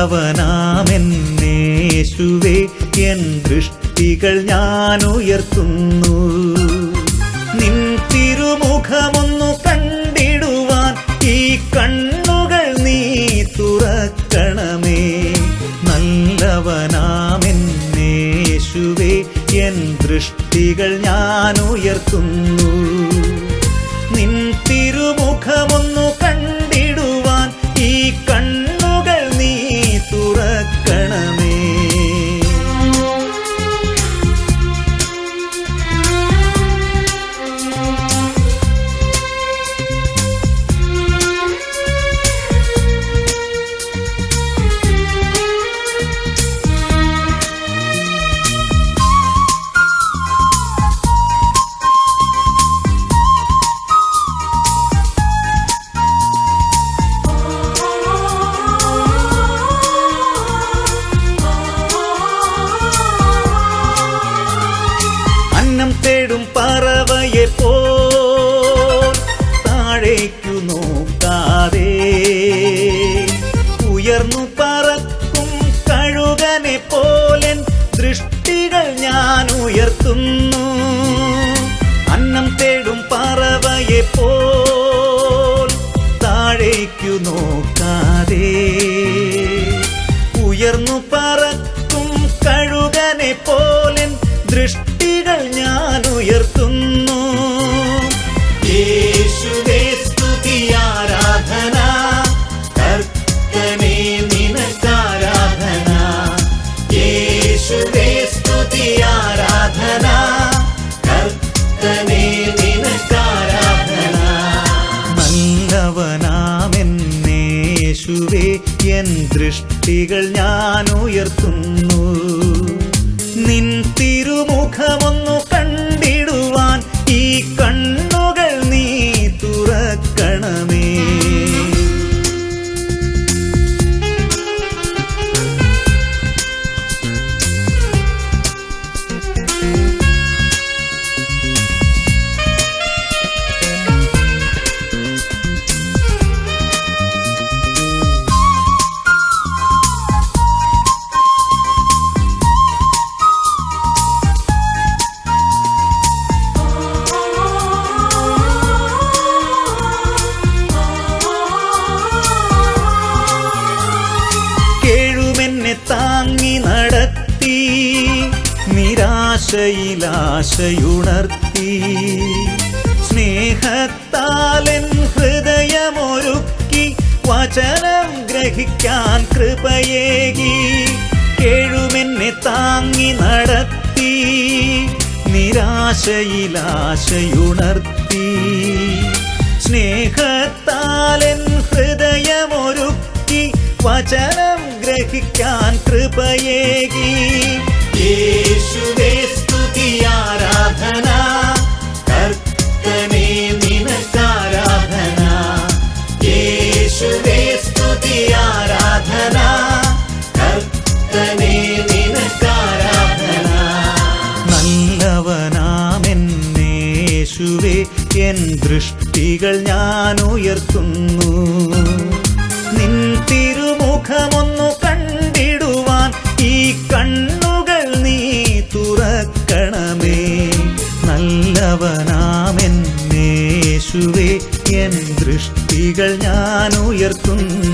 നല്ലവനാമെന്നേശുവേ N ദൃഷ്ടികൾ ഞാൻ ഉയർത്തുന്നു. നിൻ തിരുമുഖമൊന്നു കണ്ടിടുവാൻ ഈ കണ്ണുകൾ നീ തുറക്കണമേ. നല്ലവനാമെന്നേശുവേ എൻ ദൃഷ്ടികൾ ഞാൻ ഉയർത്തുന്നു. നിൻ തിരുമുഖമൊന്നു കണ്ടിടുവാൻ ഈ കണ്ണുകൾ നീ തുറക്കണമേ. തേടും പറവയെ പോൽ താഴേക്കു നോക്കാതെ, ഉയർന്നു പറക്കും കഴുകനെ പോലെൻ ദൃഷ്ടികൾ ഞാൻ ഉയർത്തുന്നു. അന്നം തേടും പറവയെ പോൽ താഴേക്കു നോക്കാതെ, ഉയർന്നു പറക്കും കഴുകനെ പോലെൻ ദൃഷ്ടികൾ ഞാൻ ഉയർത്തുന്നു. യേശുവേ സ്തുതി ആരാധന, കർത്തനേ നിനക്കാരാധന. യേശുവേ സ്തുതി ആരാധന, കർത്തനേ നിനക്കാരാധന. നല്ലവനാമെന്നേശുവേ എൻ ദൃഷ്ടികൾ ഞാൻ ഉയർത്തുന്നു. നിൻ തിരുമുഖമൊന്നു കണ്ടിടുവാൻ ഈ കണ്ണുകൾ നീ തുറക്കണമേ. താങ്ങി നടത്തി നിരാശയിലാശയുണർത്തി, സ്നേഹത്താലെൻ ഹൃദയമൊരുക്കി വചനം ഗ്രഹിക്കാൻ കൃപയേകി. കേഴുമെന്നെ താങ്ങി നടത്തി നിരാശയിലാശയുണർത്തി, സ്നേഹത്താലെൻ ഹൃദയമൊരുക്കി വചനം ഗ്രഹിക്കാൻ കൃപയേകി. യേശുവേ സ്തുതി ആരാധന, കർത്തനേ നിനക്കാരാധന. യേശുവേ സ്തുതി ആരാധന, കർത്തനേ നിനക്കാരാധന. നല്ലവനാമെന്നേശുവേ എൻ ദൃഷ്ടികൾ ഞാൻ ഉയർത്തുന്നു. നിൻ തിരുമുഖമൊന്നു കണ്ടിടുവാൻ ഈ കണ്ണുകൾ നീ തുറക്കണമേ. നല്ലവനാമെന്നേശുവേ എൻ ദൃഷ്ടികൾ ഞാൻ ഉയർത്തുന്നു.